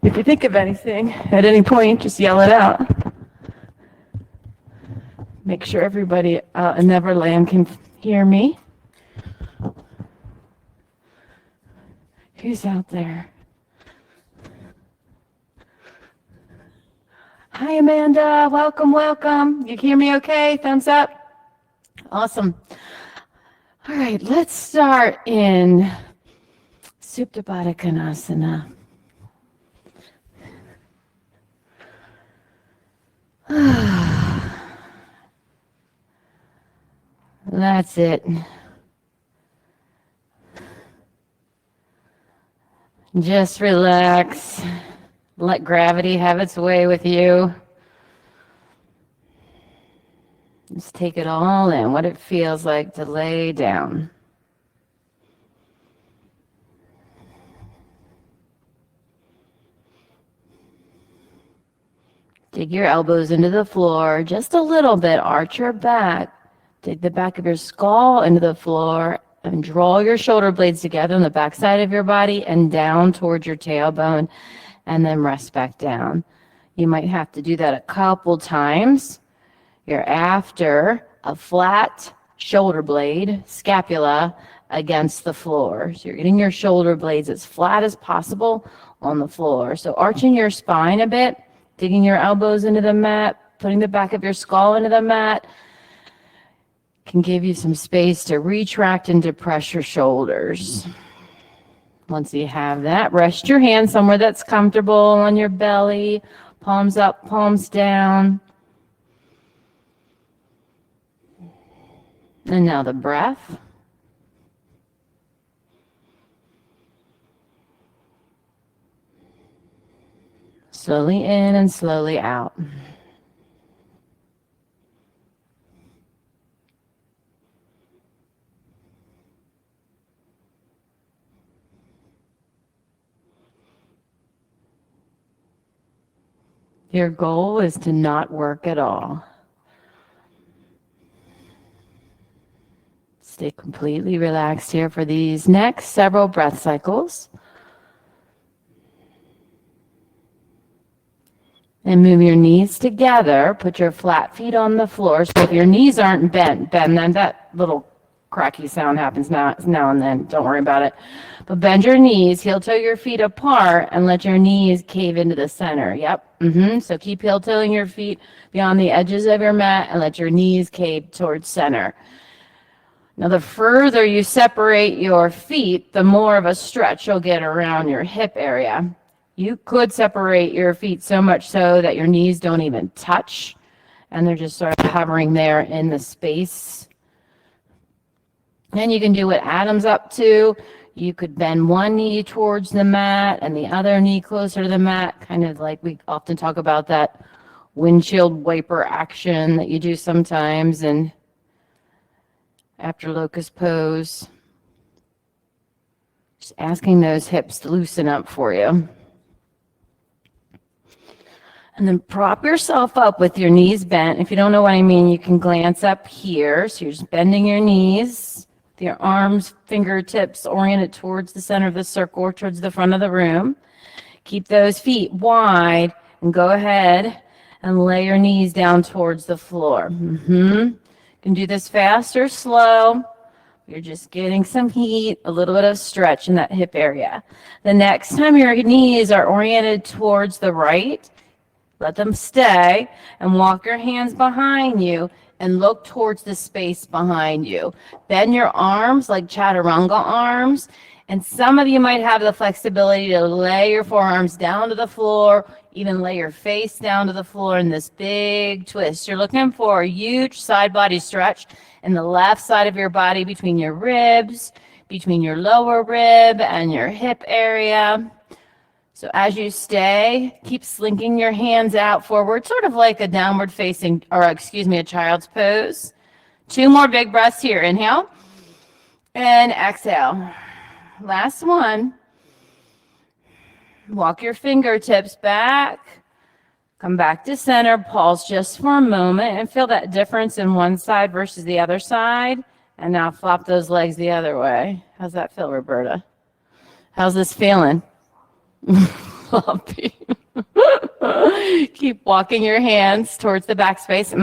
If you think of anything at any point, just yell it out. Make sure everybody out in Neverland can hear me. Who's out there? Hi, Amanda. Welcome, welcome. You hear me okay? Thumbs up. Awesome. All right, let's start in Supta Baddha Konasana. That's it. Just relax. Let gravity have its way with you. Just take it all in, what it feels like to lay down. Dig your elbows into the floor just a little bit. Arch your back. Dig the back of your skull into the floor and draw your shoulder blades together on the back side of your body and down towards your tailbone, and then rest back down. You might have to do that a couple times. You're after a flat shoulder blade, scapula, against the floor. So you're getting your shoulder blades as flat as possible on the floor. So arching your spine a bit, digging your elbows into the mat, putting the back of your skull into the mat can give you some space to retract and depress your shoulders. Once you have that, rest your hands somewhere that's comfortable on your belly, palms up, palms down. And now the breath. Slowly in and slowly out. Your goal is to not work at all. Stay completely relaxed here for these next several breath cycles. And move your knees together. Put your flat feet on the floor. So if your knees aren't bend them. That little cracky sound happens now and then. Don't worry about it. But bend your knees, heel-toe your feet apart, and let your knees cave into the center. Yep. So keep heel-toeing your feet beyond the edges of your mat and let your knees cave towards center. Now, the further you separate your feet, the more of a stretch you'll get around your hip area. You could separate your feet so much so that your knees don't even touch, and they're just sort of hovering there in the space. And you can do what Adam's up to. You could bend one knee towards the mat and the other knee closer to the mat, kind of like we often talk about that windshield wiper action that you do sometimes and after locust pose. Just asking those hips to loosen up for you. And then prop yourself up with your knees bent. If you don't know what I mean, you can glance up here. So you're just bending your knees, with your arms, fingertips oriented towards the center of the circle or towards the front of the room. Keep those feet wide and go ahead and lay your knees down towards the floor. You can do this fast or slow. You're just getting some heat, a little bit of stretch in that hip area. The next time your knees are oriented towards the right, let them stay and walk your hands behind you and look towards the space behind you. Bend your arms like chaturanga arms. And some of you might have the flexibility to lay your forearms down to the floor, even lay your face down to the floor in this big twist. You're looking for a huge side body stretch in the left side of your body between your ribs, between your lower rib and your hip area. So as you stay, keep slinking your hands out forward, sort of like a downward facing, a child's pose. 2 more big breaths here. Inhale and exhale. Last one. Walk your fingertips back. Come back to center. Pause just for a moment and feel that difference in one side versus the other side. And now flop those legs the other way. How's that feel, Roberta? How's this feeling? Floppy. Keep walking your hands towards the back space.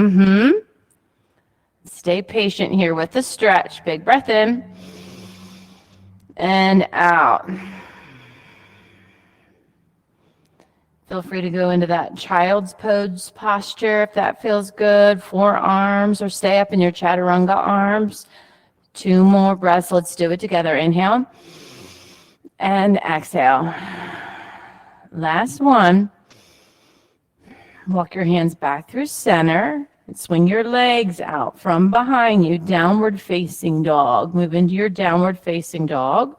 Stay patient here with the stretch. Big breath in and out. Feel free to go into that child's pose posture if that feels good. Forearms, or stay up in your chaturanga arms. 2 more breaths. Let's do it together. Inhale and exhale. Last one. Walk your hands back through center and swing your legs out from behind you. Downward facing dog. Move into your downward facing dog.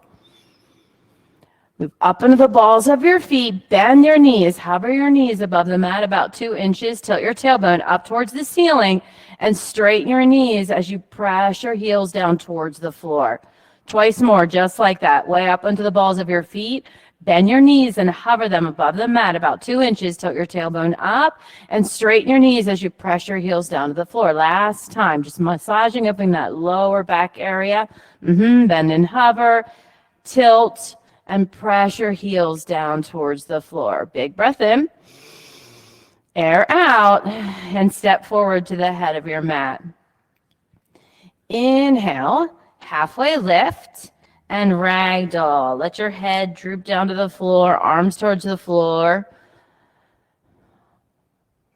Move up into the balls of your feet. Bend your knees. Hover your knees above the mat about 2 inches. Tilt your tailbone up towards the ceiling and straighten your knees as you press your heels down towards the floor. Twice more, just like that. Way up into the balls of your feet. Bend your knees and hover them above the mat about 2 inches. Tilt your tailbone up and straighten your knees as you press your heels down to the floor. Last time, just massaging up in that lower back area. Bend and hover, tilt, and press your heels down towards the floor. Big breath in, air out, and step forward to the head of your mat. Inhale, halfway lift, and ragdoll. Let your head droop down to the floor, arms towards the floor.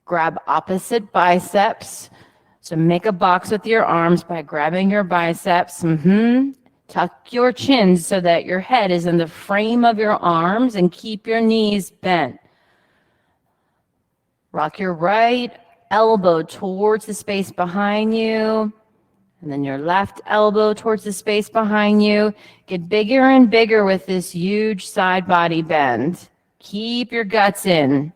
Grab opposite biceps. So make a box with your arms by grabbing your biceps. Tuck your chin so that your head is in the frame of your arms and keep your knees bent. Rock your right elbow towards the space behind you. And then your left elbow towards the space behind you. Get bigger and bigger with this huge side body bend. Keep your guts in.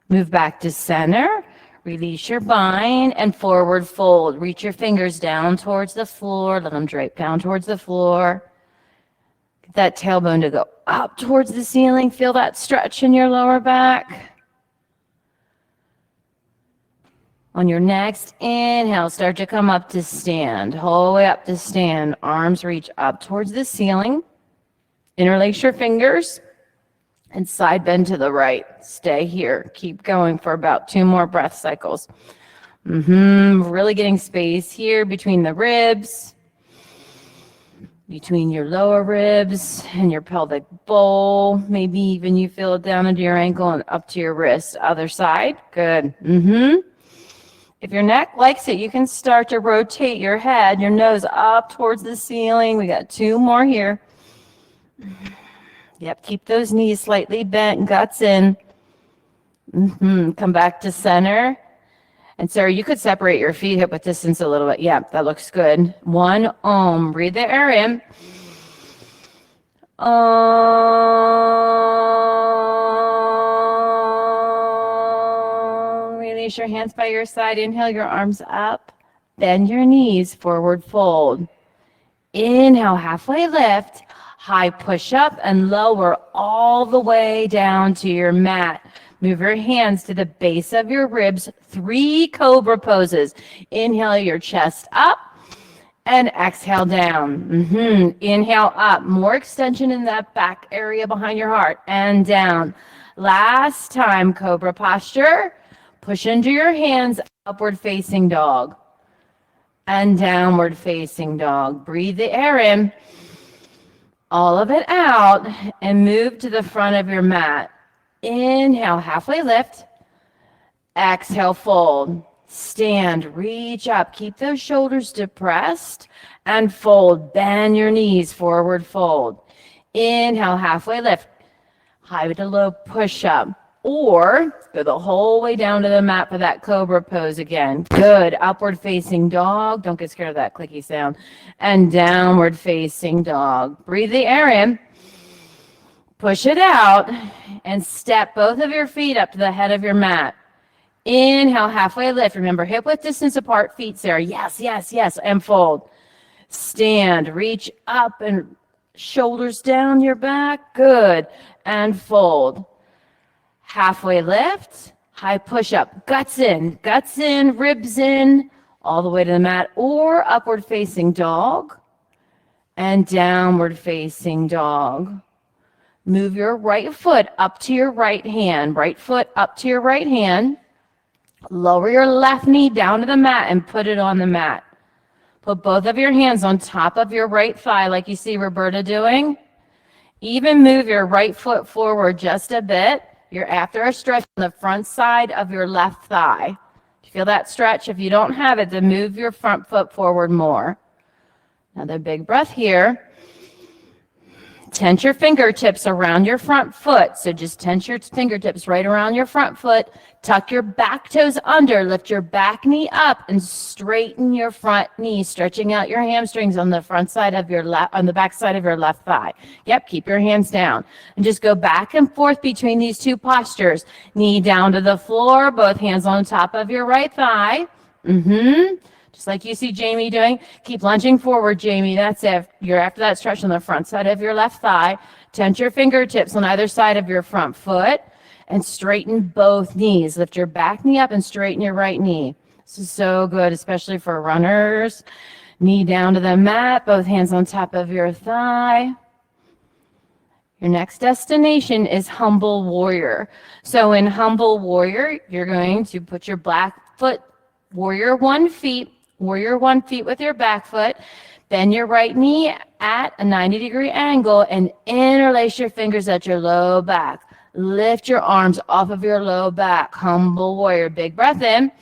Move back to center. Release your bind and forward fold. Reach your fingers down towards the floor. Let them drape down towards the floor. Get that tailbone to go up towards the ceiling. Feel that stretch in your lower back. On your next inhale, start to come up to stand. Whole way up to stand. Arms reach up towards the ceiling. Interlace your fingers and side bend to the right. Stay here. Keep going for about 2 more breath cycles. Really getting space here between the ribs, between your lower ribs and your pelvic bowl. Maybe even you feel it down into your ankle and up to your wrist. Other side. Good. If your neck likes it, you can start to rotate your head, your nose up towards the ceiling. We got 2 more here. Yep, keep those knees slightly bent, guts in. Come back to center. And Sarah, you could separate your feet hip width distance a little bit. Yep, that looks good. 1 Om. Breathe the air in. Release your hands by your side. Inhale your arms up. Bend your knees, forward fold. Inhale, halfway lift. High push up and lower all the way down to your mat. Move your hands to the base of your ribs. 3 cobra poses. Inhale your chest up and exhale down. Inhale up. More extension in that back area behind your heart and down. Last time, cobra posture. Push into your hands, upward facing dog and downward facing dog. Breathe the air in, all of it out, and move to the front of your mat. Inhale, halfway lift. Exhale, fold. Stand, reach up. Keep those shoulders depressed and fold. Bend your knees, forward fold. Inhale, halfway lift. High to low push up. Or go the whole way down to the mat for that cobra pose again. Good. Upward facing dog. Don't get scared of that clicky sound. And downward facing dog. Breathe the air in. Push it out. And step both of your feet up to the head of your mat. Inhale, halfway lift. Remember, hip width distance apart, feet, Sarah. Yes, yes, yes. And fold. Stand. Reach up and shoulders down your back. Good. And fold. Halfway lift, high push up, guts in, ribs in, all the way to the mat, or upward facing dog and downward facing dog. Move your right foot up to your right hand, right foot up to your right hand. Lower your left knee down to the mat and put it on the mat. Put both of your hands on top of your right thigh like you see Roberta doing. Even move your right foot forward just a bit. You're after a stretch on the front side of your left thigh. You feel that stretch? If you don't have it, then move your front foot forward more. Another big breath here. Tense your fingertips around your front foot. So just tense your fingertips right around your front foot. Tuck your back toes under. Lift your back knee up and straighten your front knee, stretching out your hamstrings on the front side of your left, on the back side of your left thigh. Yep, keep your hands down. And just go back and forth between these two postures. Knee down to the floor, both hands on top of your right thigh. Just like you see Jamie doing. Keep lunging forward, Jamie. That's it. You're after that stretch on the front side of your left thigh. Tense your fingertips on either side of your front foot and straighten both knees. Lift your back knee up and straighten your right knee. This is so good, especially for runners. Knee down to the mat, both hands on top of your thigh. Your next destination is Humble Warrior. So in Humble Warrior, you're going to put your back foot, Warrior 1 feet with your back foot. Bend your right knee at a 90-degree angle and interlace your fingers at your low back. Lift your arms off of your low back. Humble Warrior. Big breath in.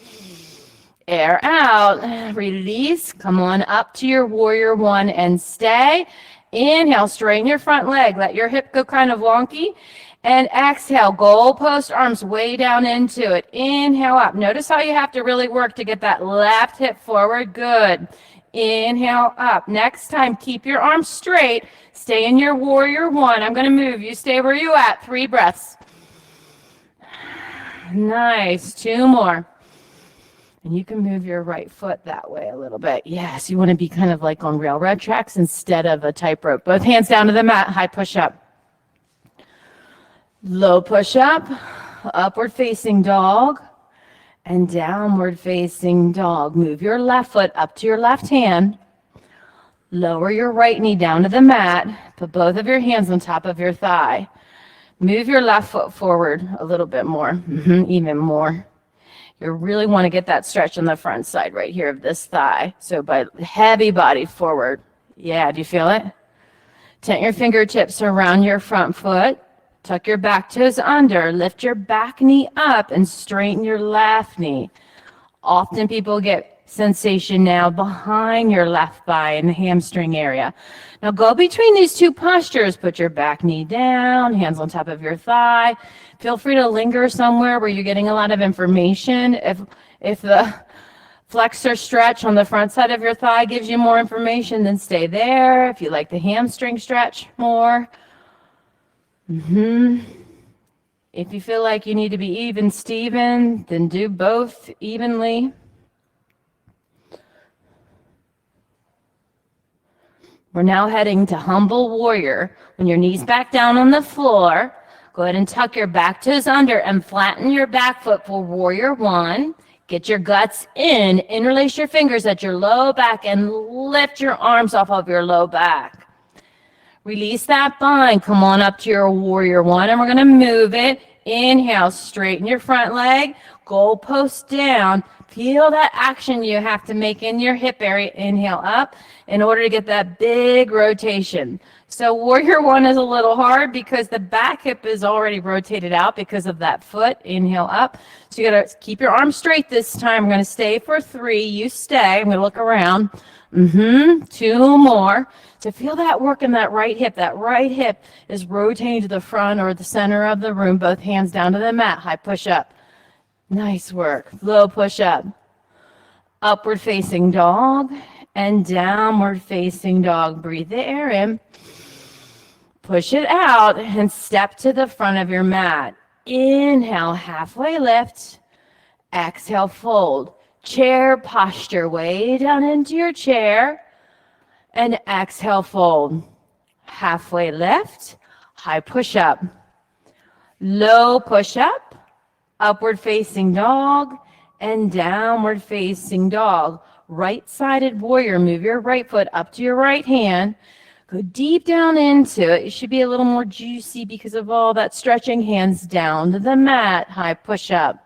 Air out. Release. Come on up to your Warrior 1 and stay. Inhale. Straighten your front leg. Let your hip go kind of wonky. And exhale, goalpost arms way down into it. Inhale up. Notice how you have to really work to get that left hip forward. Good. Inhale up. Next time, keep your arms straight. Stay in your Warrior 1. I'm going to move. You stay where you at. 3 breaths. Nice. 2 more. And you can move your right foot that way a little bit. Yes, you want to be kind of like on railroad tracks instead of a tightrope. Both hands down to the mat. High push up. Low push up, upward facing dog, and downward facing dog. Move your left foot up to your left hand. Lower your right knee down to the mat. Put both of your hands on top of your thigh. Move your left foot forward a little bit more, even more. You really want to get that stretch on the front side right here of this thigh. So by heavy body forward. Yeah, do you feel it? Tent your fingertips around your front foot. Tuck your back toes under, lift your back knee up, and straighten your left knee. Often people get sensation now behind your left thigh in the hamstring area. Now go between these two postures. Put your back knee down, hands on top of your thigh. Feel free to linger somewhere where you're getting a lot of information. If the flexor stretch on the front side of your thigh gives you more information, then stay there. If you like the hamstring stretch more. If you feel like you need to be even Steven, then do both evenly. We're now heading to Humble Warrior. When your knees back down on the floor, go ahead and tuck your back toes under and flatten your back foot for Warrior 1. Get your guts in, interlace your fingers at your low back, and lift your arms off of your low back. Release that bind. Come on up to your Warrior 1, and we're going to move it. Inhale, straighten your front leg, goalpost down. Feel that action you have to make in your hip area. Inhale up in order to get that big rotation. So Warrior 1 is a little hard because the back hip is already rotated out because of that foot. Inhale up. So you got to keep your arms straight this time. I'm going to stay for 3. You stay. I'm going to look around. 2 more. So feel that work in that right hip. That right hip is rotating to the front or the center of the room. Both hands down to the mat. High push up. Nice work. Low push up. Upward facing dog and downward facing dog. Breathe the air in. Push it out and step to the front of your mat. Inhale, halfway lift. Exhale, fold. Chair posture, way down into your chair. And exhale, fold. Halfway lift, high push up. Low push up, upward facing dog, and downward facing dog. Right-sided warrior. Move your right foot up to your right hand. Go deep down into it. It should be a little more juicy because of all that stretching. Hands down to the mat. High push-up.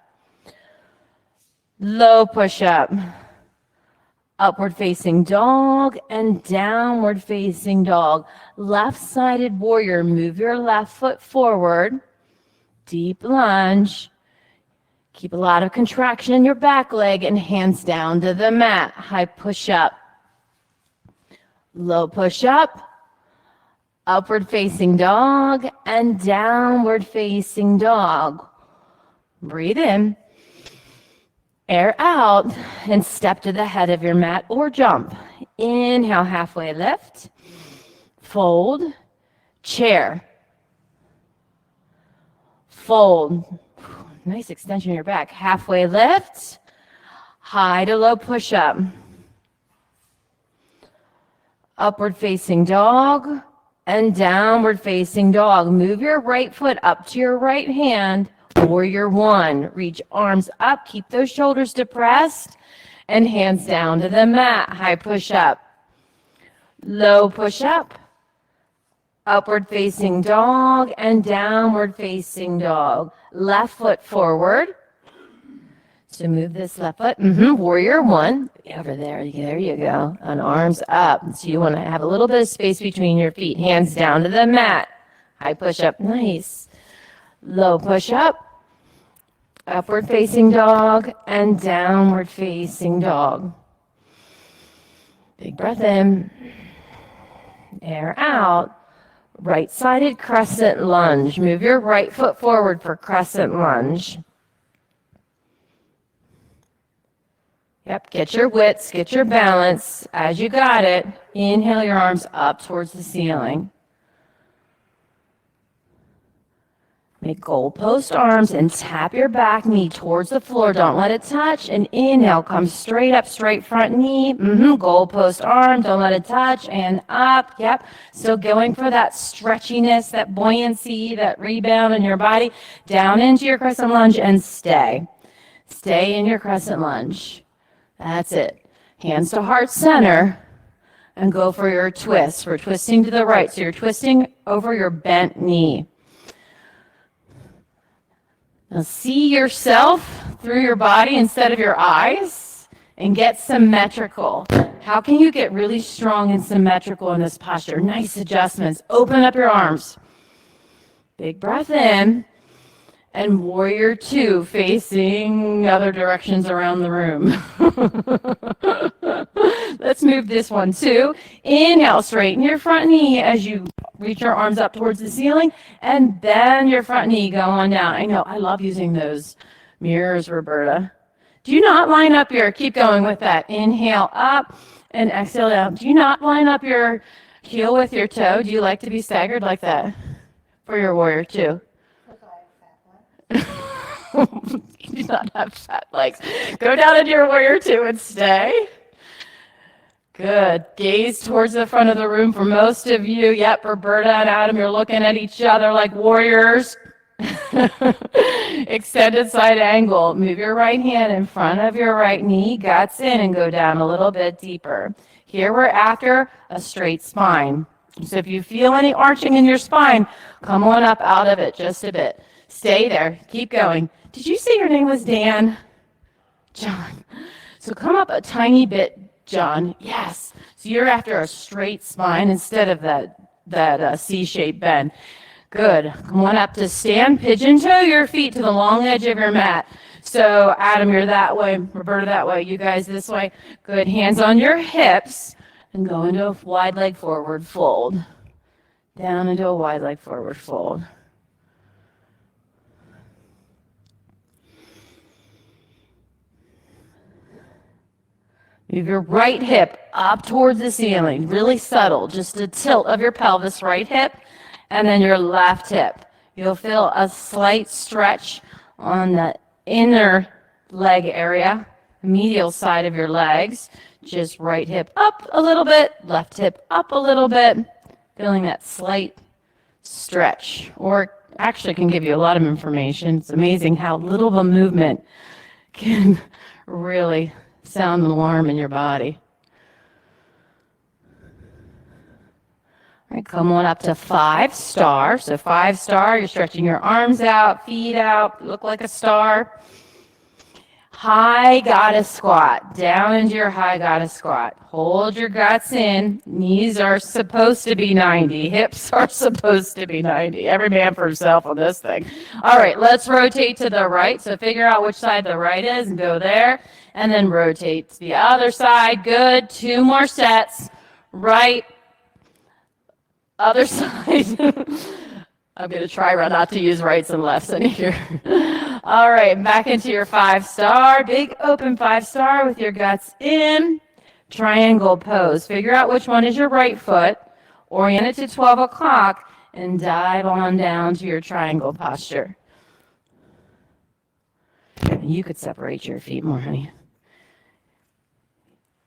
Low push-up. Upward facing dog and downward facing dog. Left-sided warrior. Move your left foot forward. Deep lunge. Keep a lot of contraction in your back leg and hands down to the mat. High push-up. Low push-up. Upward facing dog and downward facing dog. Breathe in. Air out and step to the head of your mat or jump. Inhale, halfway lift. Fold. Chair. Fold. Nice extension in your back. Halfway lift. High to low push-up. Upward facing dog and downward facing dog. Move your right foot up to your right hand. Warrior one. Reach arms up. Keep those shoulders depressed and hands down to the mat. High push-up. Low push-up. Upward facing dog and downward facing dog. Left foot forward. So move this left foot. Warrior one. Over there. There you go. And arms up. So you want to have a little bit of space between your feet. Hands down to the mat. High push-up. Nice. Low push-up. Upward facing dog and downward facing dog. Big breath in. Air out. Right-sided crescent lunge. Move your right foot forward for crescent lunge. Yep, get your widths, get your balance. As you got it, inhale your arms up towards the ceiling. Make goalpost arms and tap your back knee towards the floor. Don't let it touch. And inhale, come straight up, straight front knee. Goalpost arm, don't let it touch. And up, yep. So going for that stretchiness, that buoyancy, that rebound in your body. Down into your crescent lunge and stay. Stay in your crescent lunge. That's it. Hands to heart center. And go for your twist. We're twisting to the right. So you're twisting over your bent knee. Now see yourself through your body instead of your eyes and get symmetrical. How can you get really strong and symmetrical in this posture? Nice adjustments. Open up your arms. Big breath in. And warrior two, facing other directions around the room. Let's move this one too. Inhale, straighten your front knee as you reach your arms up towards the ceiling, and bend your front knee, go on down. I know, I love using those mirrors, Roberta. Do you not line up your, keep going with that. Inhale up and exhale down. Do you not line up your heel with your toe? Do you like to be staggered like that for your warrior two? You do not have fat legs. Go down into your warrior two and stay. Good. Gaze towards the front of the room for most of you. Yep, Roberta and Adam, you're looking at each other like warriors. Extended side angle. Move your right hand in front of your right knee. Guts in and go down a little bit deeper. Here we're after a straight spine. So if you feel any arching in your spine, come on up out of it just a bit. Stay there. Keep going. Did you say your name was Dan? John. So come up a tiny bit, John. Yes. So you're after a straight spine instead of that C-shaped bend. Good. Come on up to stand. Pigeon toe your feet to the long edge of your mat. So Adam, you're that way. Roberta, that way. You guys this way. Good. Hands on your hips and go into a wide leg forward fold. Down into a wide leg forward fold. Move your right hip up towards the ceiling, really subtle, just a tilt of your pelvis, right hip, and then your left hip. You'll feel a slight stretch on the inner leg area, medial side of your legs. Just right hip up a little bit, left hip up a little bit, feeling that slight stretch, or actually can give you a lot of information. It's amazing how little of a movement can really sound the alarm in your body. All right, come on up to 5 star. So 5 star, you're stretching your arms out, feet out, look like a star. High goddess squat, down into your high goddess squat. Hold your guts in. Knees are supposed to be 90. Hips are supposed to be 90. Every man for himself on this thing. All right, let's rotate to the right. So figure out which side the right is and go there. And then rotate to the other side. Good. 2 more sets. Right. Other side. I'm going to try not to use rights and lefts in here. All right, back into your 5 star. Big open 5 star with your guts in. Triangle pose. Figure out which one is your right foot. Orient it to 12 o'clock and dive on down to your triangle posture. You could separate your feet more, honey.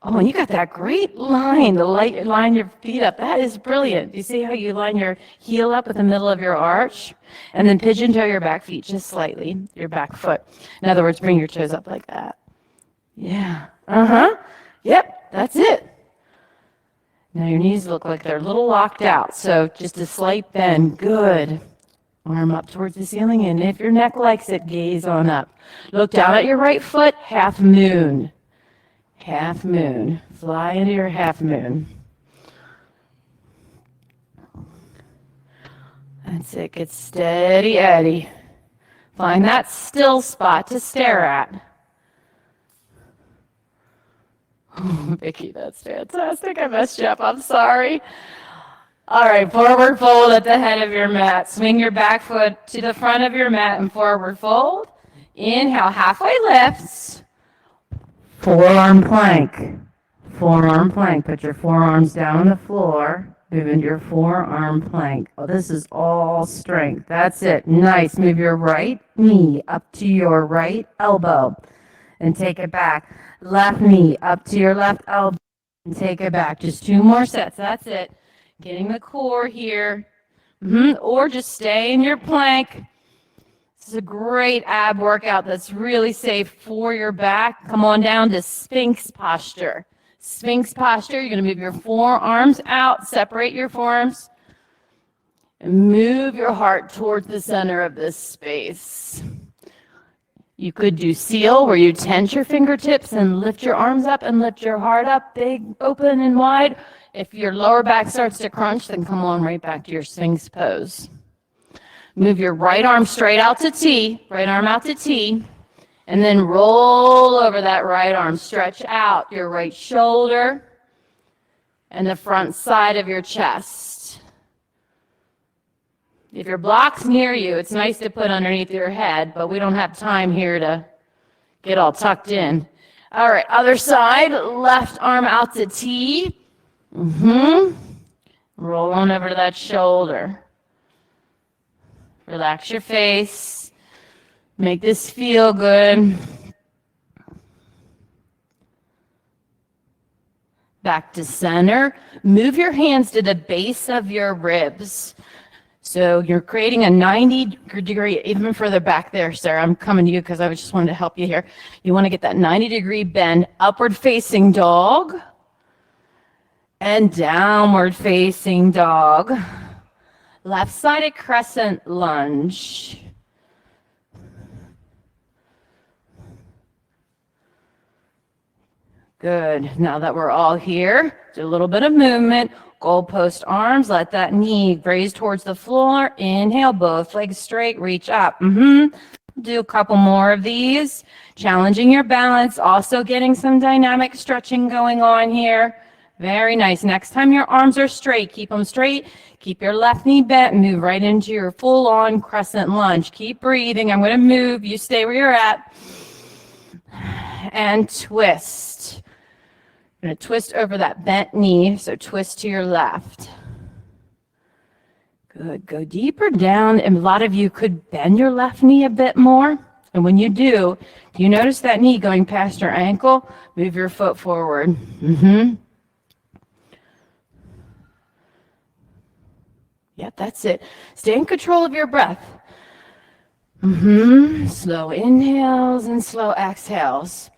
Oh, and you got that great line to line your feet up. That is brilliant. You see how you line your heel up with the middle of your arch? And then pigeon toe your back feet just slightly, your back foot. In other words, bring your toes up like that. Yeah. Uh-huh. Yep, that's it. Now your knees look like they're a little locked out, so just a slight bend. Good. Arm up towards the ceiling, and if your neck likes it, gaze on up. Look down at your right foot, half moon. Half moon. Fly into your half moon. That's it. Get steady, Eddie. Find that still spot to stare at. Oh, Vicki, that's fantastic. I messed you up. I'm sorry. All right, forward fold at the head of your mat. Swing your back foot to the front of your mat and forward fold. Inhale, halfway lifts. Forearm plank. Forearm plank. Put your forearms down on the floor. Move into your forearm plank. Oh, this is all strength. That's it. Nice. Move your right knee up to your right elbow and take it back. Left knee up to your left elbow and take it back. Just 2 more sets. That's it. Getting the core here. Or just stay in your plank. This is a great ab workout that's really safe for your back. Come on down to Sphinx posture. Sphinx posture, you're going to move your forearms out, separate your forearms, and move your heart towards the center of this space. You could do seal, where you tense your fingertips and lift your arms up and lift your heart up, big, open, and wide. If your lower back starts to crunch, then come on right back to your Sphinx pose. Move your right arm straight out to T, right arm out to T, and then roll over that right arm. Stretch out your right shoulder and the front side of your chest. If your block's near you, it's nice to put underneath your head, but we don't have time here to get all tucked in. All right, other side, left arm out to T. Roll on over to that shoulder. Relax your face. Make this feel good. Back to center. Move your hands to the base of your ribs. So you're creating a 90 degree, even further back there, Sarah. I'm coming to you because I just wanted to help you here. You want to get that 90-degree bend, upward facing dog, and downward facing dog. Left-sided crescent lunge. Good. Now that we're all here, do a little bit of movement. Goalpost arms. Let that knee raise towards the floor. Inhale, both legs straight. Reach up. Do a couple more of these. Challenging your balance. Also getting some dynamic stretching going on here. Very nice. Next time your arms are straight, keep them straight. Keep your left knee bent. Move right into your full-on crescent lunge. Keep breathing. I'm going to move. You stay where you're at. And twist. I'm going to twist over that bent knee. So twist to your left. Good. Go deeper down. And a lot of you could bend your left knee a bit more. And when you do you notice that knee going past your ankle? Move your foot forward. Yep, that's it. Stay in control of your breath. Slow inhales and slow exhales.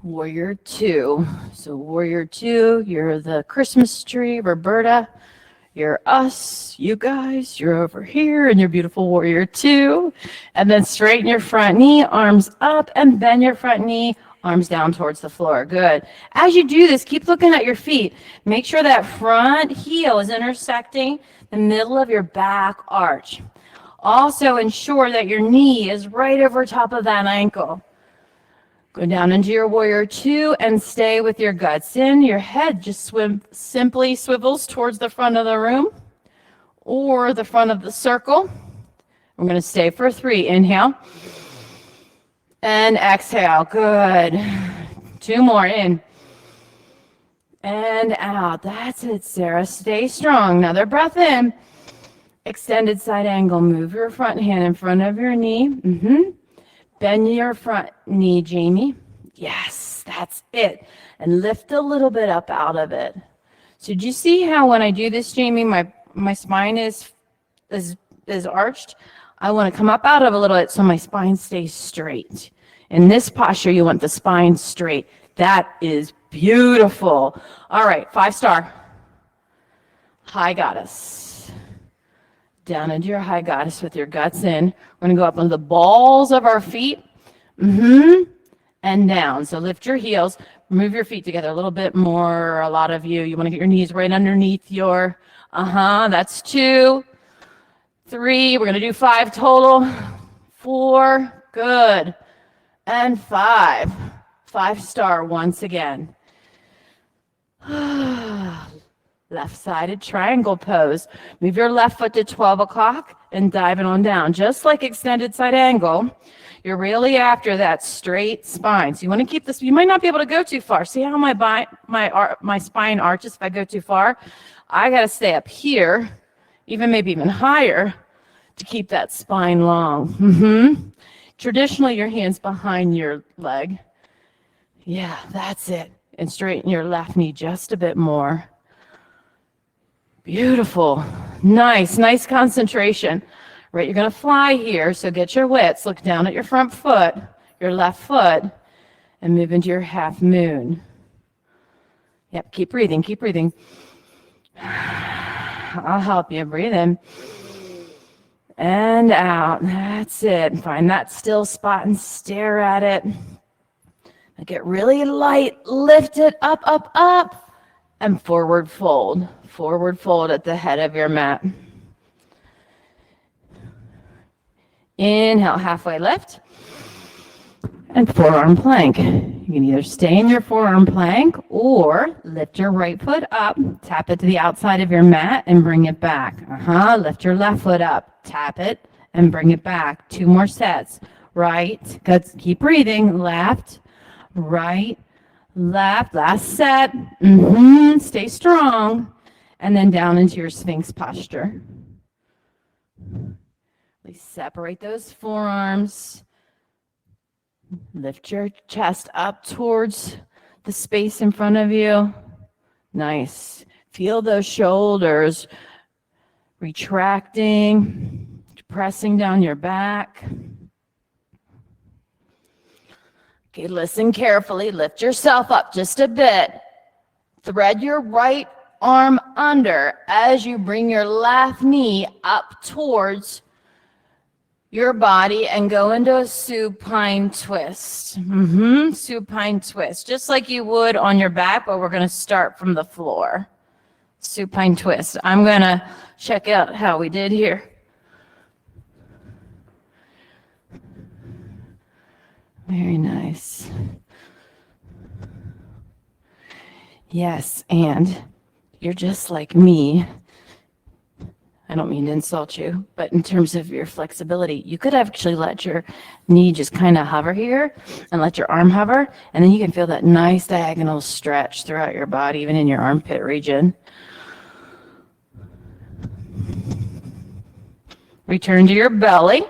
Warrior two. So warrior two, you're the Christmas tree, Roberta. You're us, you guys, you're over here, and you're beautiful warrior two. And then straighten your front knee, arms up, and bend your front knee, arms down towards the floor. Good. As you do this, keep looking at your feet. Make sure that front heel is intersecting the middle of your back arch. Also ensure that your knee is right over top of that ankle. Go down into your warrior two and stay with your guts in. Your head just simply swivels towards the front of the room or the front of the circle. We're going to stay for 3. Inhale and exhale. Good. 2 more. In and out. That's it, Sarah. Stay strong. Another breath in. Extended side angle. Move your front hand in front of your knee. Bend your front knee, Jamie. Yes, that's it. And lift a little bit up out of it. So did you see how when I do this, Jamie, my spine is arched? I want to come up out of a little bit so my spine stays straight. In this posture, you want the spine straight. That is beautiful. All right, 5-star. High goddess. Down into your high goddess with your guts in. We're going to go up on the balls of our feet. And down. So lift your heels. Move your feet together a little bit more. A lot of you want to get your knees right underneath your, that's 2, 3. We're going to do 5 total. 4. Good. And 5. 5-star once again. Left-sided triangle pose. Move your left foot to 12 o'clock and dive it on down. Just like extended side angle, you're really after that straight spine. So you want to keep this. You might not be able to go too far. See how my spine arches if I go too far? I got to stay up here, maybe even higher, to keep that spine long. Traditionally, your hands behind your leg. Yeah, that's it. And straighten your left knee just a bit more. Beautiful. Nice concentration. Right, you're going to fly here, so get your wits. Look down at your front foot, your left foot, and move into your half moon. Yep, keep breathing. I'll help you. Breathe in and out. That's it. Find that still spot and stare at it. Now get really light. Lift it up, and forward fold. Forward fold at the head of your mat. Inhale, halfway lift, and forearm plank. You can either stay in your forearm plank or lift your right foot up, tap it to the outside of your mat, and bring it back. Lift your left foot up, tap it, and bring it back. 2 more sets. Right, good. Keep breathing. Left, right, left. Last set. Stay strong. And then down into your Sphinx posture. Separate those forearms. Lift your chest up towards the space in front of you. Nice. Feel those shoulders retracting, pressing down your back. Okay, listen carefully. Lift yourself up just a bit. Thread your right arm under as you bring your left knee up towards your body and go into a supine twist. Supine twist, just like you would on your back, but we're going to start from the floor. Supine twist. I'm going to check out how we did here. Very nice. Yes, and you're just like me. I don't mean to insult you, but in terms of your flexibility, you could actually let your knee just kind of hover here and let your arm hover, and then you can feel that nice diagonal stretch throughout your body, even in your armpit region. Return to your belly.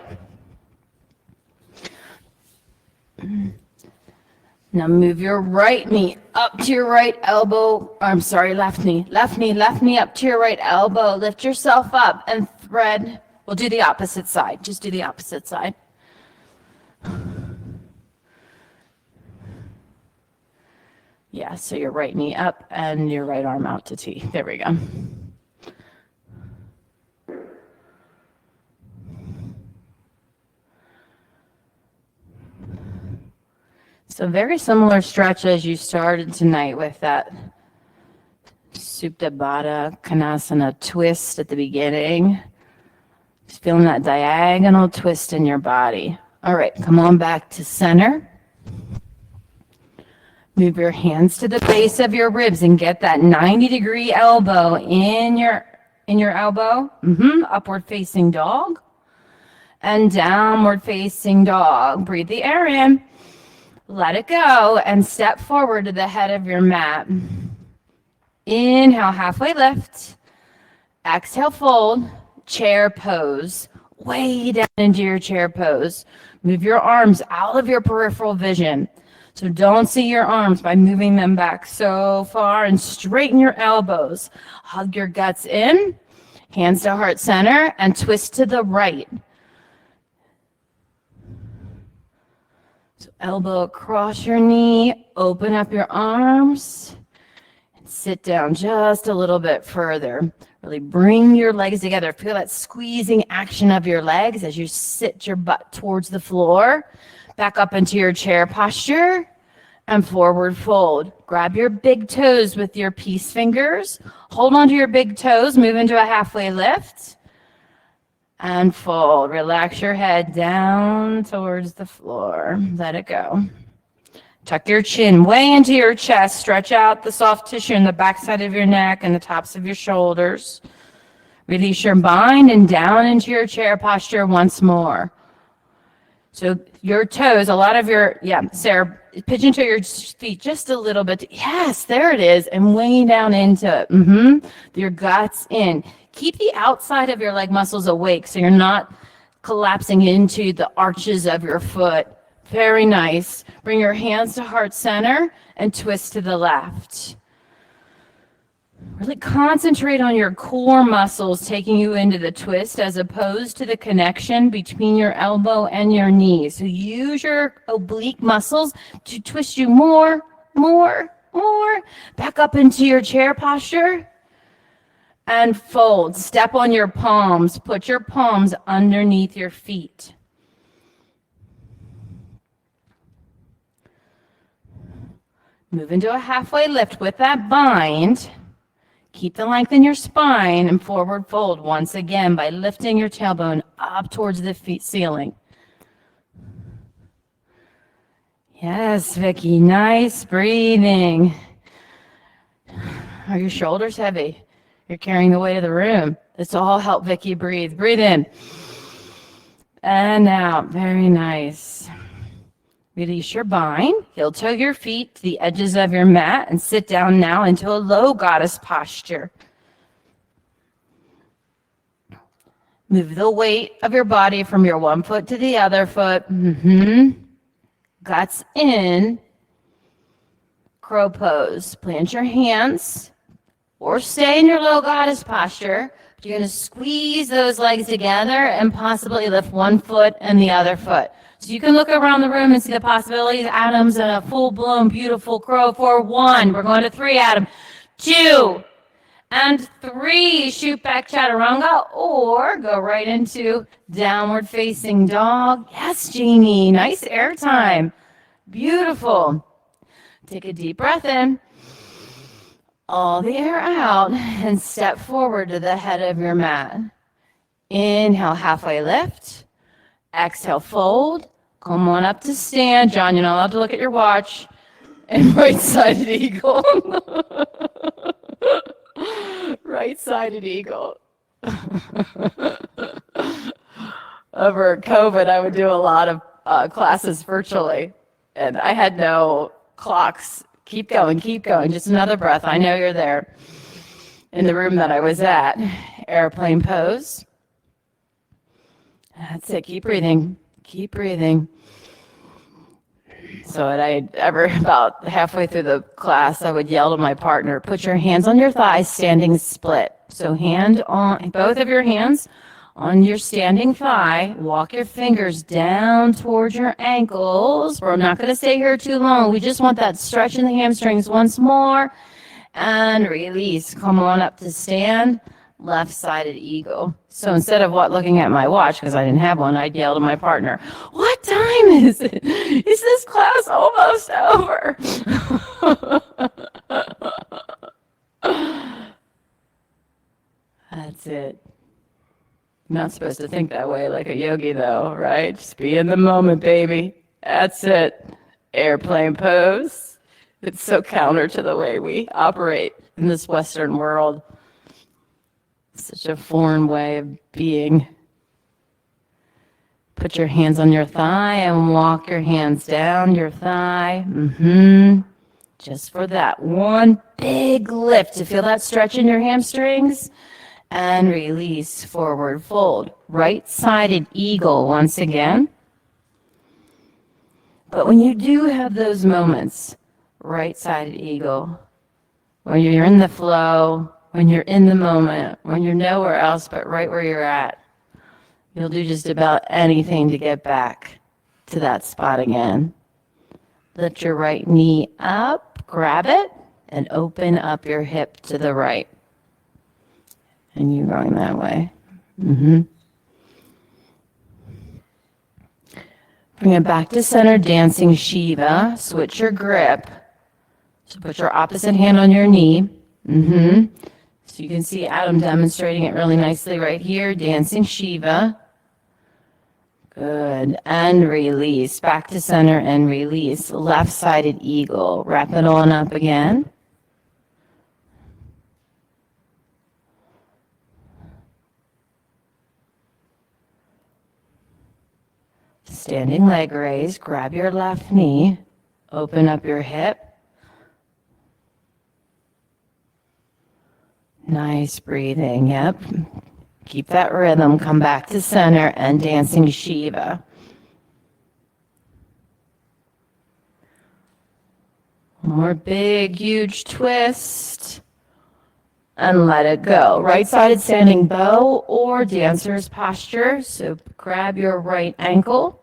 Now move your right knee up to your right elbow. Left knee up to your right elbow. Lift yourself up and thread We'll do the opposite side. Just do the opposite side. Yeah, so your right knee up and your right arm out to T. There we go. So very similar stretch as you started tonight with that Supta Baddha Konasana twist at the beginning. Just feeling that diagonal twist in your body. All right, come on back to center. Move your hands to the base of your ribs and get that 90-degree elbow in your elbow. Upward facing dog and downward facing dog. Breathe the air in. Let it go and step forward to the head of your mat. Inhale, halfway lift. Exhale, fold. Chair pose. Way down into your chair pose. Move your arms out of your peripheral vision. So don't see your arms by moving them back so far, and straighten your elbows. Hug your guts in. Hands to heart center and twist to the right. So elbow across your knee, open up your arms, and sit down just a little bit further. Really bring your legs together. Feel that squeezing action of your legs as you sit your butt towards the floor. Back up into your chair posture and forward fold. Grab your big toes with your peace fingers. Hold on to your big toes. Move into a halfway lift. And fold. Relax your head down towards the floor. Let it go. Tuck your chin way into your chest. Stretch out the soft tissue in the backside of your neck and the tops of your shoulders. Release your bind and down into your chair posture once more. So your toes, a lot of your, Sarah, pitch into your feet just a little bit. Yes, there it is. And way down into it. Your guts in. Keep the outside of your leg muscles awake so you're not collapsing into the arches of your foot. Very nice. Bring your hands to heart center and twist to the left. Really concentrate on your core muscles taking you into the twist as opposed to the connection between your elbow and your knee. So use your oblique muscles to twist you more. Back up into your chair posture. And fold. Step on your palms. Put your palms underneath your feet. Move into a halfway lift with that bind. Keep the length in your spine and forward fold once again by lifting your tailbone up towards the feet ceiling. Yes, Vicky, nice breathing. Are your shoulders heavy? You're carrying the weight of the room. This all help Vicky breathe. Breathe in. And out. Very nice. Release your bind. Heel toe your feet to the edges of your mat and sit down now into a low goddess posture. Move the weight of your body from your one foot to the other foot. Guts in. Crow pose. Plant your hands. Or stay in your low goddess posture. You're going to squeeze those legs together and possibly lift one foot and the other foot. So you can look around the room and see the possibilities. Adam's in a full-blown, beautiful crow for 1. We're going to 3, Adam. 2 and 3. Shoot back chaturanga or go right into downward facing dog. Yes, Jeannie. Nice air time. Beautiful. Take a deep breath in. All the air out and step forward to the head of your mat. Inhale, halfway lift. Exhale, fold. Come on up to stand. John, you're not allowed to look at your watch. And right-sided eagle. Right-sided eagle. Over COVID, I would do a lot of classes virtually. And I had no clocks. Keep going, just another breath. I know you're there. In the room that I was at, airplane pose. That's it, keep breathing. So about halfway through the class, I would yell to my partner, put your hands on your thighs, standing split. So both of your hands On your standing thigh, walk your fingers down towards your ankles. We're not going to stay here too long. We just want that stretch in the hamstrings once more. And release. Come on up to stand. Left-sided eagle. So instead of looking at my watch, because I didn't have one, I'd yell to my partner, "What time is it? Is this class almost over?" That's it. Not supposed to think that way like a yogi, though, right? Just be in the moment, baby. That's it. Airplane pose. It's so counter to the way we operate in this Western world. Such a foreign way of being. Put your hands on your thigh and walk your hands down your thigh. Just for that one big lift to feel that stretch in your hamstrings. And release, forward fold. Right-sided eagle once again. But when you do have those moments, right-sided eagle, when you're in the flow, when you're in the moment, when you're nowhere else but right where you're at, you'll do just about anything to get back to that spot again. Lift your right knee up, grab it, and open up your hip to the right. And you're going that way. Bring it back to center, dancing Shiva. Switch your grip. So put your opposite hand on your knee. So you can see Adam demonstrating it really nicely right here, dancing Shiva. Good. And release. Back to center and release. Left-sided eagle. Wrap it on up again. Standing leg raise. Grab your left knee. Open up your hip. Nice breathing. Yep. Keep that rhythm. Come back to center and dancing Shiva. One more big, huge twist. And let it go. Right-sided standing bow or dancer's posture. So grab your right ankle.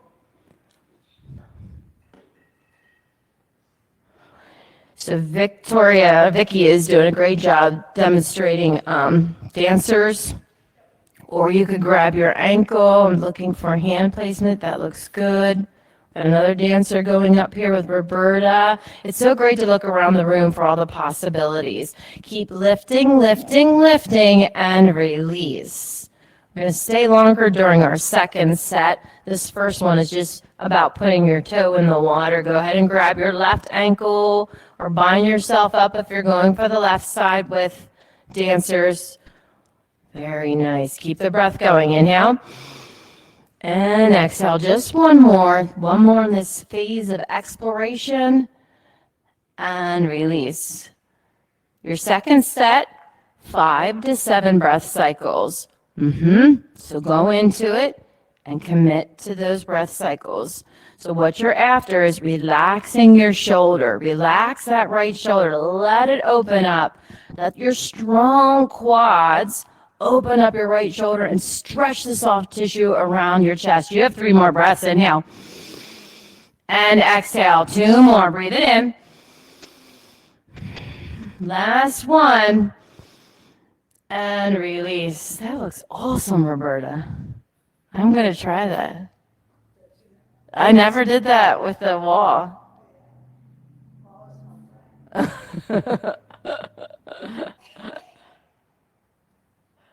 So Vicky is doing a great job demonstrating dancers. Or you could grab your ankle. I'm looking for hand placement. That looks good. Got another dancer going up here with Roberta. It's so great to look around the room for all the possibilities. Keep lifting, lifting, lifting, and release. We're going to stay longer during our second set. This first one is just about putting your toe in the water. Go ahead and grab your left ankle or bind yourself up if you're going for the left side with dancers. Very nice. Keep the breath going. Inhale. And exhale. Just one more in this phase of exploration. And release. Your second set, 5 to 7 breath cycles. So go into it and commit to those breath cycles. So what you're after is relaxing your shoulder. Relax that right shoulder. Let it open up. Let your strong quads open up your right shoulder and stretch the soft tissue around your chest. You have 3 more breaths. Inhale. And exhale. 2 more. Breathe it in. Last one. And release. That looks awesome, Roberta. I'm going to try that. I never did that with the wall.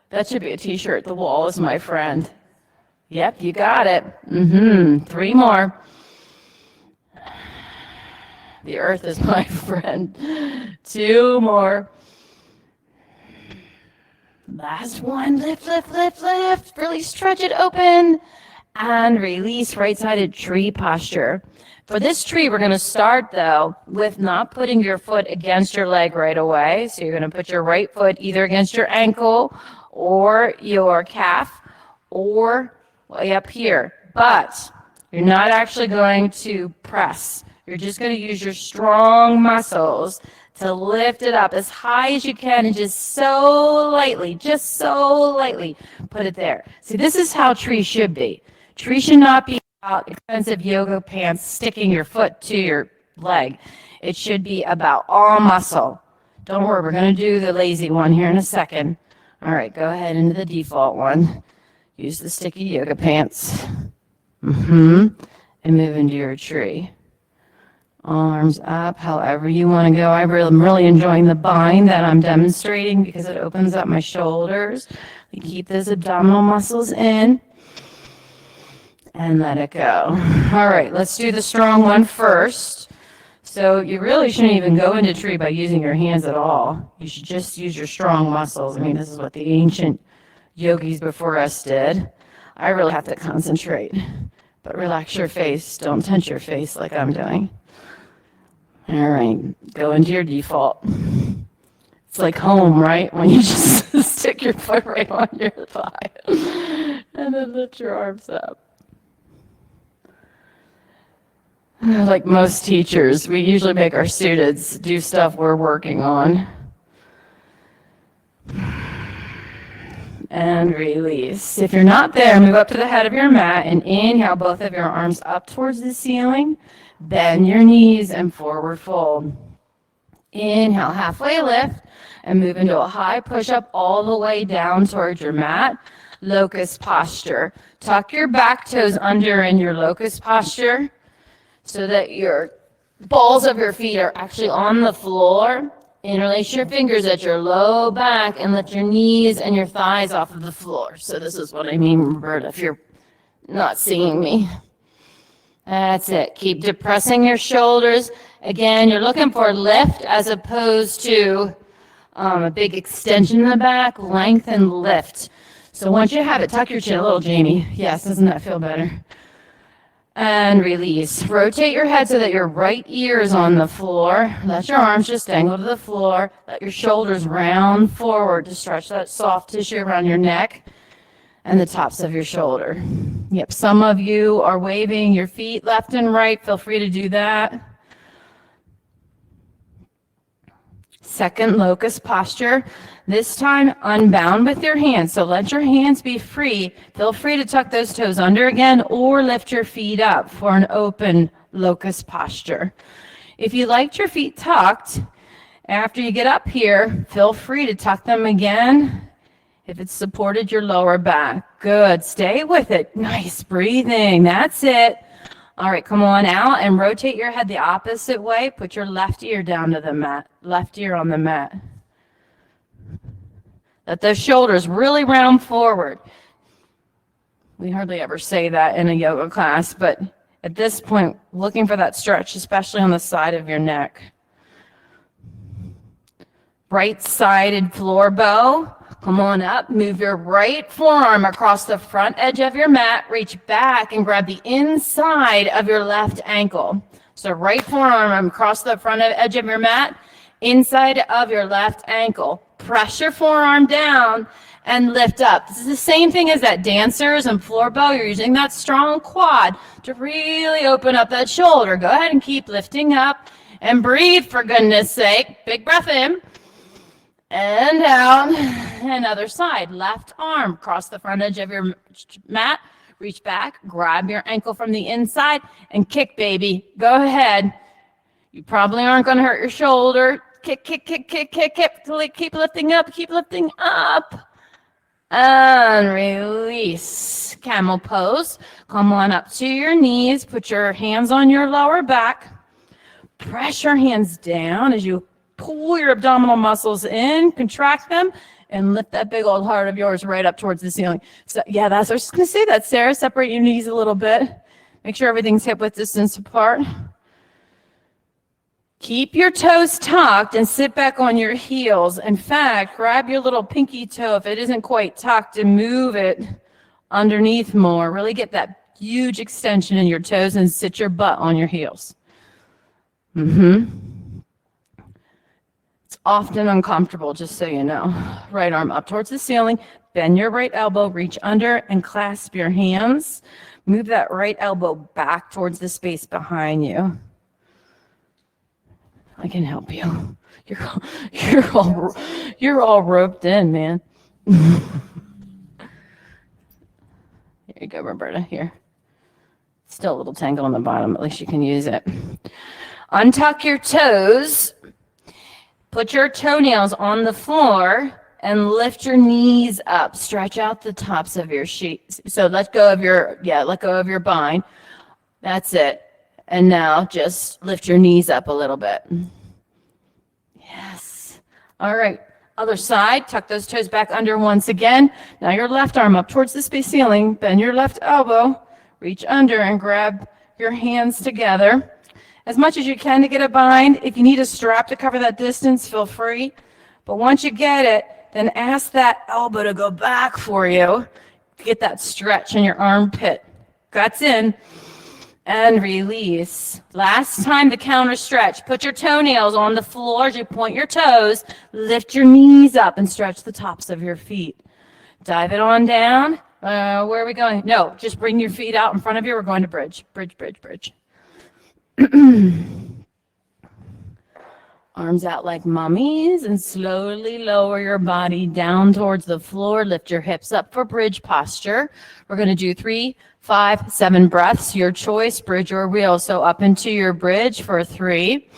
That should be a t-shirt. The wall is my friend. Yep, you got it. 3 more. The earth is my friend. 2 more. Last one. Lift, lift, lift, lift. Really stretch it open. And release, right-sided tree posture. For this tree, we're going to start, though, with not putting your foot against your leg right away. So you're going to put your right foot either against your ankle or your calf or way up here. But you're not actually going to press. You're just going to use your strong muscles to lift it up as high as you can and just so lightly put it there. See, this is how tree should be. Tree should not be about expensive yoga pants sticking your foot to your leg. It should be about all muscle. Don't worry, we're going to do the lazy one here in a second. All right, go ahead into the default one. Use the sticky yoga pants. And move into your tree. Arms up, however you want to go. I'm really enjoying the bind that I'm demonstrating because it opens up my shoulders. We keep those abdominal muscles in and let it go. All right, let's do the strong one first. So you really shouldn't even go into tree by using your hands at all. You should just use your strong muscles. I mean, this is what the ancient yogis before us did. I really have to concentrate. But relax your face. Don't tense your face like I'm doing. All right, go into your default. It's like home, right? When you just stick your foot right on your thigh and then lift your arms up. Like most teachers, we usually make our students do stuff we're working on. And release. If you're not there, move up to the head of your mat and inhale both of your arms up towards the ceiling. Bend your knees and forward fold. Inhale, halfway lift, and move into a high push-up all the way down towards your mat. Locust posture. Tuck your back toes under in your locust posture so that your balls of your feet are actually on the floor. Interlace your fingers at your low back and lift your knees and your thighs off of the floor. So this is what I mean, Roberta, if you're not seeing me. That's it. Keep depressing your shoulders. Again, you're looking for lift as opposed to a big extension in the back, length and lift. So once you have it, tuck your chin a little, Jamie. Yes, doesn't that feel better? And release. Rotate your head so that your right ear is on the floor. Let your arms just dangle to the floor. Let your shoulders round forward to stretch that soft tissue around your neck and the tops of your shoulder. Yep, some of you are waving your feet left and right. Feel free to do that. Second locust posture. This time unbound with your hands. So let your hands be free. Feel free to tuck those toes under again or lift your feet up for an open locust posture. If you liked your feet tucked, after you get up here, feel free to tuck them again if it's supported your lower back. Good. Stay with it. Nice breathing. That's it. All right, come on out and rotate your head the opposite way. Put your left ear down to the mat, left ear on the mat. Let those shoulders really round forward. We hardly ever say that in a yoga class, but at this point, looking for that stretch, especially on the side of your neck. Right-sided floor bow. Come on up. Move your right forearm across the front edge of your mat. Reach back and grab the inside of your left ankle. So right forearm across the front edge of your mat, inside of your left ankle. Press your forearm down and lift up. This is the same thing as that dancers and floor bow. You're using that strong quad to really open up that shoulder. Go ahead and keep lifting up and breathe, for goodness sake. Big breath in and out. And other side. Left arm across the front edge of your mat. Reach back, grab your ankle from the inside and kick, baby. Go ahead. You probably aren't going to hurt your shoulder. Kick, kick, kick, kick, kick, kick. Keep lifting up, keep lifting up. And release. Camel pose. Come on up to your knees. Put your hands on your lower back. Press your hands down as you pull your abdominal muscles in, contract them, and lift that big old heart of yours right up towards the ceiling. So, yeah, I was just going to say that, Sarah. Separate your knees a little bit. Make sure everything's hip-width distance apart. Keep your toes tucked and sit back on your heels. In fact, grab your little pinky toe if it isn't quite tucked and move it underneath more. Really get that huge extension in your toes and sit your butt on your heels. It's often uncomfortable, just so you know. Right arm up towards the ceiling. Bend your right elbow, reach under and clasp your hands. Move that right elbow back towards the space behind you. I can help you. You're you're all you're all roped in, man. Here you go, Roberta. Here. Still a little tangle on the bottom. At least you can use it. Untuck your toes. Put your toenails on the floor and lift your knees up. Stretch out the tops of your sheets. So let go of your bind. That's it. And now just lift your knees up a little bit. Yes. All right. Other side. Tuck those toes back under once again. Now your left arm up towards the space ceiling. Bend your left elbow. Reach under and grab your hands together as much as you can to get a bind. If you need a strap to cover that distance, feel free. But once you get it, then ask that elbow to go back for you to get that stretch in your armpit. Guts in and release. Last time, the counter stretch. Put your toenails on the floor as you point your toes. Lift your knees up and stretch the tops of your feet. Dive it on down. Where are we going? No, just bring your feet out in front of you. We're going to bridge. Bridge, bridge, bridge. Arms out like mummies and slowly lower your body down towards the floor. Lift your hips up for bridge posture. We're going to do 3, 5, 7 breaths. Your choice, bridge or wheel. So up into your bridge for 3.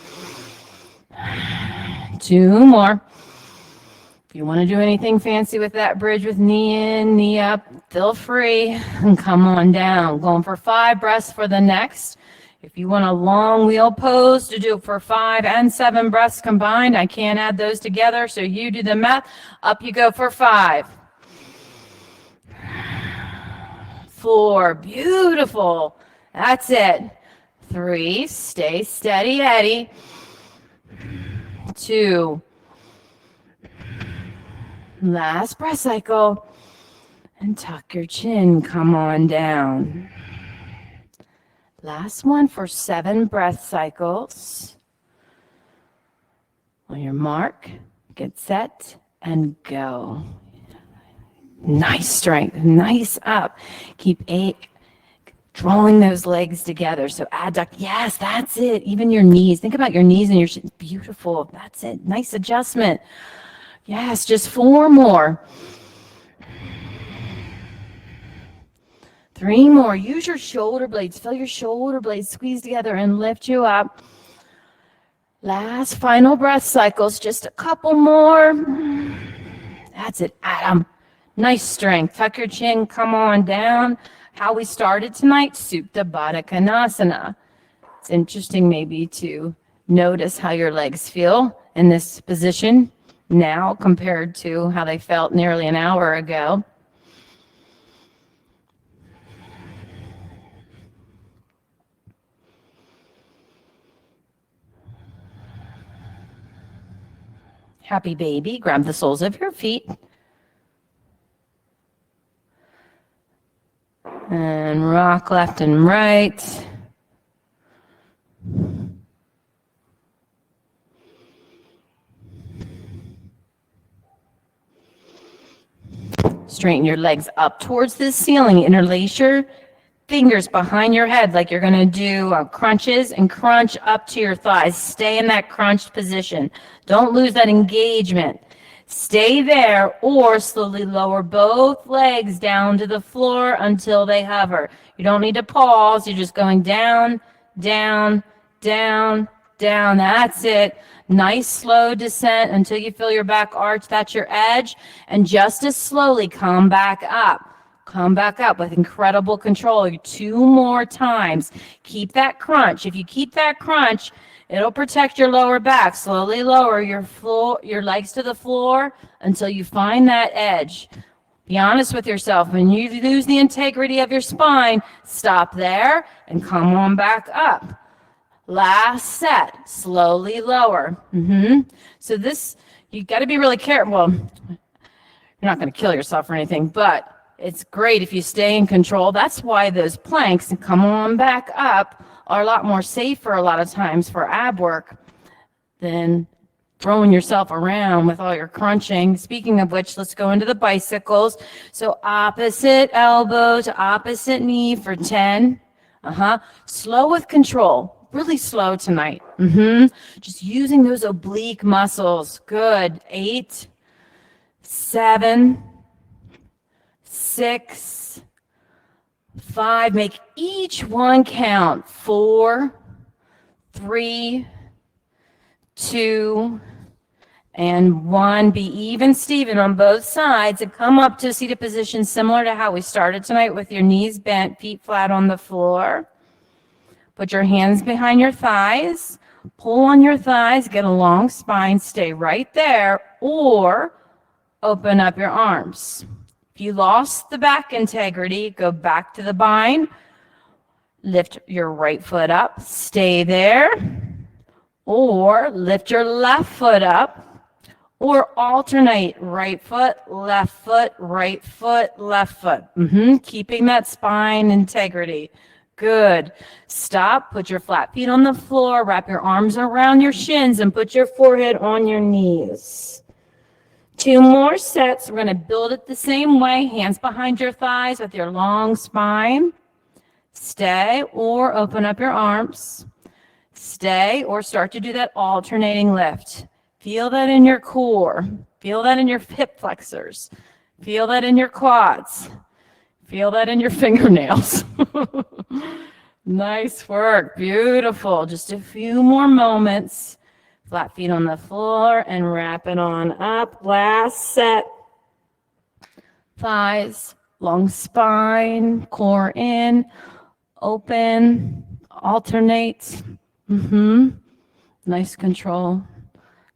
2 more. If you want to do anything fancy with that bridge with knee in, knee up, feel free and come on down. Going for 5 breaths for the next. If you want a long wheel pose to do for 5 and 7 breaths combined, I can't add those together, so you do the math. Up you go for 5. 4, beautiful. That's it. 3, stay steady, Eddie. 2, last breath cycle, and tuck your chin, come on down. Last one for 7 breath cycles. On your mark, get set, and go. Nice strength, nice up. Keep drawing those legs together. So adduct, yes, that's it. Even your knees. Think about your knees and your shins. Beautiful. That's it. Nice adjustment. Yes, just 4 more. 3 more. Use your shoulder blades. Feel your shoulder blades squeeze together and lift you up. Last final breath cycles. Just a couple more. That's it, Adam. Nice strength. Tuck your chin. Come on down. How we started tonight, Supta Baddha Konasana. It's interesting maybe to notice how your legs feel in this position now compared to how they felt nearly an hour ago. Happy baby, grab the soles of your feet. And rock left and right. Straighten your legs up towards the ceiling. Interlace your fingers behind your head like you're going to do crunches, and crunch up to your thighs. Stay in that crunched position. Don't lose that engagement. Stay there or slowly lower both legs down to the floor until they hover. You don't need to pause. You're just going down, down, down, down. That's it. Nice slow descent until you feel your back arch. That's your edge. And just as slowly come back up. Come back up with incredible control. 2 more times. Keep that crunch. If you keep that crunch, it'll protect your lower back. Slowly lower your legs to the floor until you find that edge. Be honest with yourself. When you lose the integrity of your spine, stop there and come on back up. Last set. Slowly lower. So this, you got to be really careful. Well, you're not going to kill yourself or anything, but it's great if you stay in control. That's why those planks, and come on back up, are a lot more safer a lot of times for ab work than throwing yourself around with all your crunching. Speaking of which, let's go into the bicycles. So opposite elbow to opposite knee for 10. Slow with control. really slow tonight. Just using those oblique muscles. Good. 8, 7, 6, 5. Make each one count. 4, 3, 2, and 1. Be even, Steven, on both sides, and come up to a seated position similar to how we started tonight with your knees bent, feet flat on the floor. Put your hands behind your thighs. Pull on your thighs. Get a long spine. Stay right there, or open up your arms. If you lost the back integrity, go back to the bind. Lift your right foot up. Stay there. Or lift your left foot up. Or alternate right foot, right foot, left foot. Keeping that spine integrity. Good. Stop. Put your flat feet on the floor. Wrap your arms around your shins and put your forehead on your knees. 2 more sets. We're going to build it the same way. Hands behind your thighs with your long spine. Stay or open up your arms. Stay or start to do that alternating lift. Feel that in your core. Feel that in your hip flexors. Feel that in your quads. Feel that in your fingernails. Nice work. Beautiful. Just a few more moments. Flat feet on the floor and wrap it on up. Last set. Thighs, long spine, core in, open, alternate. Nice control.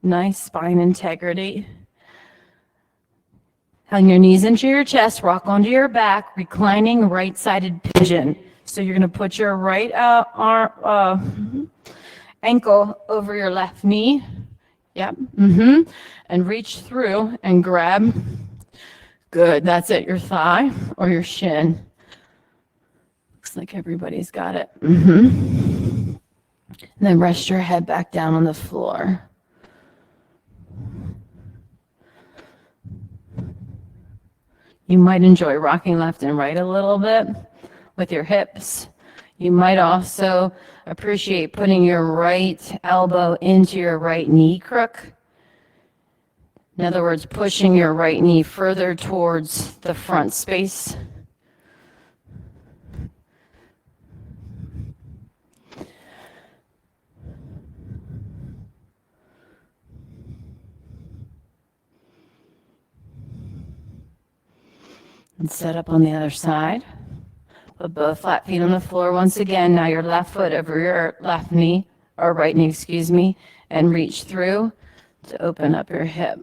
Nice spine integrity. Hang your knees into your chest, rock onto your back, reclining right-sided pigeon. So you're going to put your right ankle over your left knee. Yep. And reach through and grab. Good. That's it. Your thigh or your shin. Looks like everybody's got it. And then rest your head back down on the floor. You might enjoy rocking left and right a little bit with your hips. You might also appreciate putting your right elbow into your right knee crook. In other words, pushing your right knee further towards the front space. And set up on the other side. Put both flat feet on the floor once again. Now your left foot over your left knee, or right knee, excuse me, and reach through to open up your hip.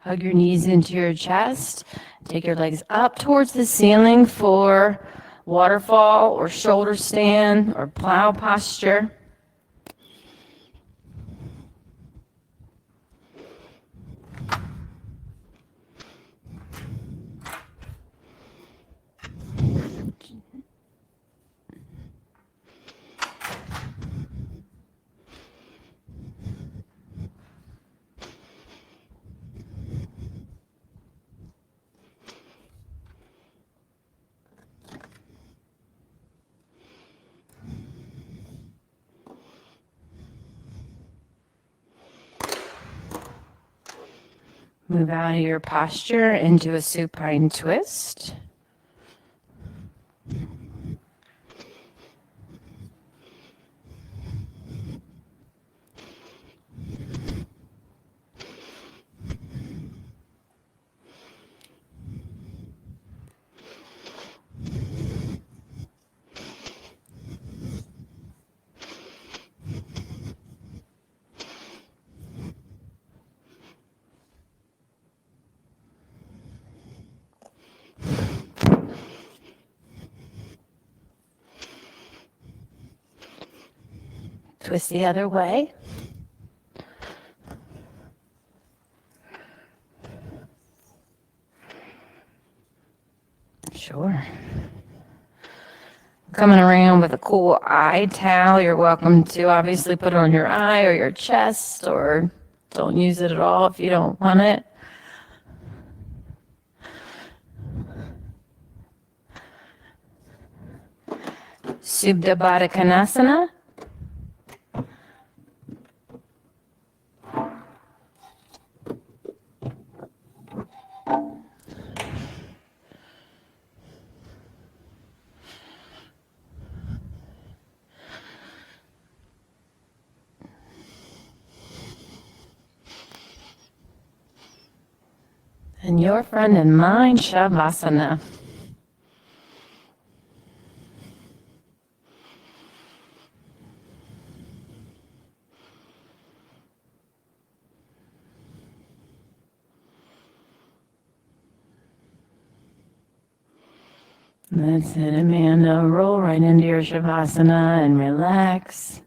Hug your knees into your chest. Take your legs up towards the ceiling for waterfall or shoulder stand or plow posture. Move out of your posture into a supine twist. Twist the other way. coming around with a cool eye towel, you're welcome to obviously put it on your eye or your chest, or don't use it at all if you don't want it. Subdha Baddha Konasana. And your friend and mine, Shavasana. That's it, Amanda. Roll right into your Shavasana and relax.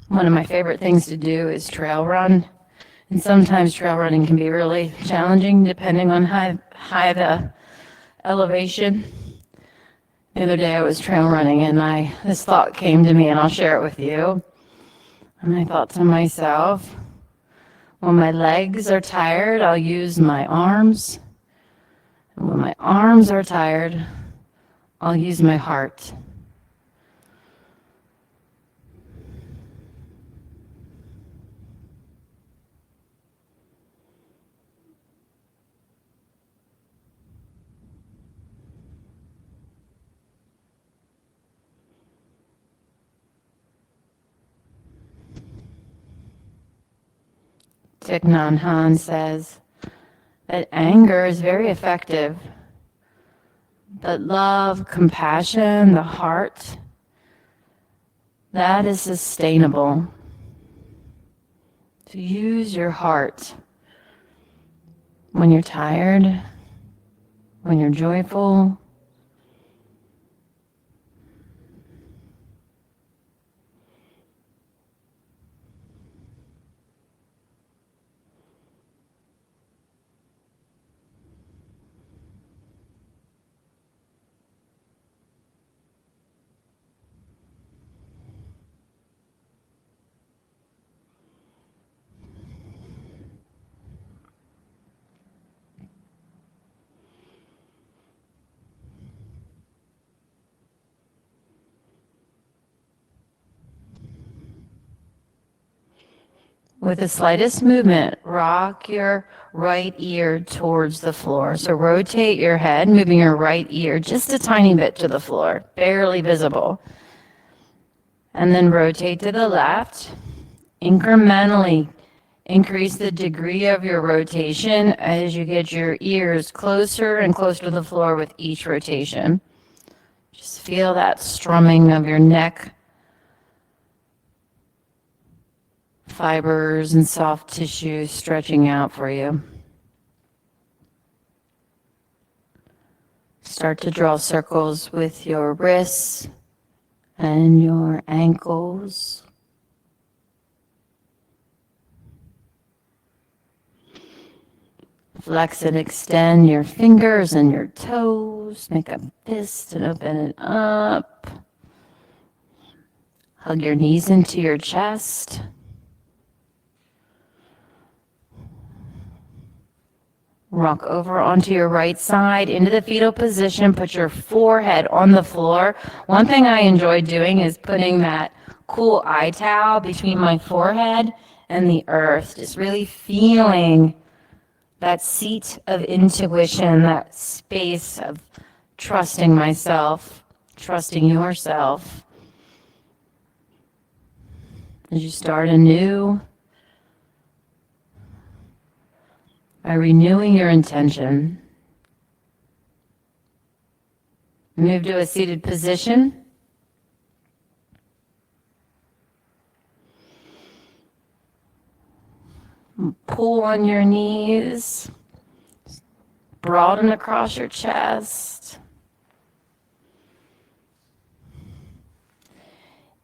One of my favorite things to do is trail run. And sometimes trail running can be really challenging depending on how high the elevation. The other day I was trail running and this thought came to me, and I'll share it with you. And I thought to myself, when my legs are tired, I'll use my arms. And when my arms are tired, I'll use my heart. Thich Nhat Hanh says that anger is very effective, but love, compassion, the heart, that is sustainable. To use your heart when you're tired, when you're joyful. With the slightest movement, rock your right ear towards the floor. So rotate your head, moving your right ear just a tiny bit to the floor, barely visible. And then rotate to the left. Incrementally increase the degree of your rotation as you get your ears closer and closer to the floor with each rotation. Just feel that strumming of your neck fibers and soft tissue stretching out for you. Start to draw circles with your wrists and your ankles. Flex and extend your fingers and your toes. Make a fist and open it up. Hug your knees into your chest. Rock over onto your right side into the fetal position. Put your forehead on the floor. One thing I enjoy doing is putting that cool eye towel between my forehead and the earth. Just really feeling that seat of intuition, that space of trusting myself, trusting yourself. As you start anew, by renewing your intention, move to a seated position. Pull on your knees, broaden across your chest.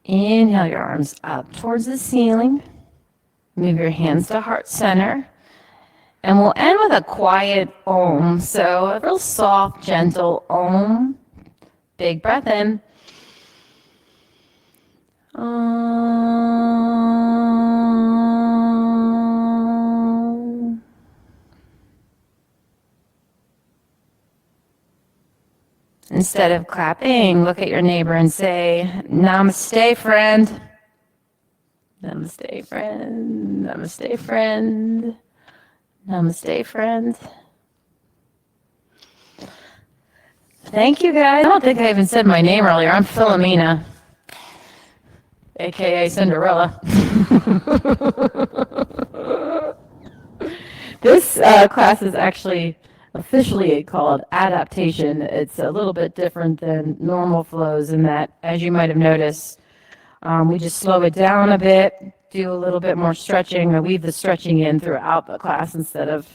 Inhale your arms up towards the ceiling. Move your hands to heart center. And we'll end with a quiet Om. So a real soft, gentle Om. Big breath in. Om. Instead of clapping, look at your neighbor and say, Namaste, friend. Namaste, friend. Namaste, friend. Namaste, friend. Thank you, guys. I don't think I even said my name earlier. I'm Philomena, a.k.a. Cinderella. This class is actually officially called adaptation. It's a little bit different than normal flows in that, as you might have noticed, we just slow it down a bit, do a little bit more stretching, or weave the stretching in throughout the class instead of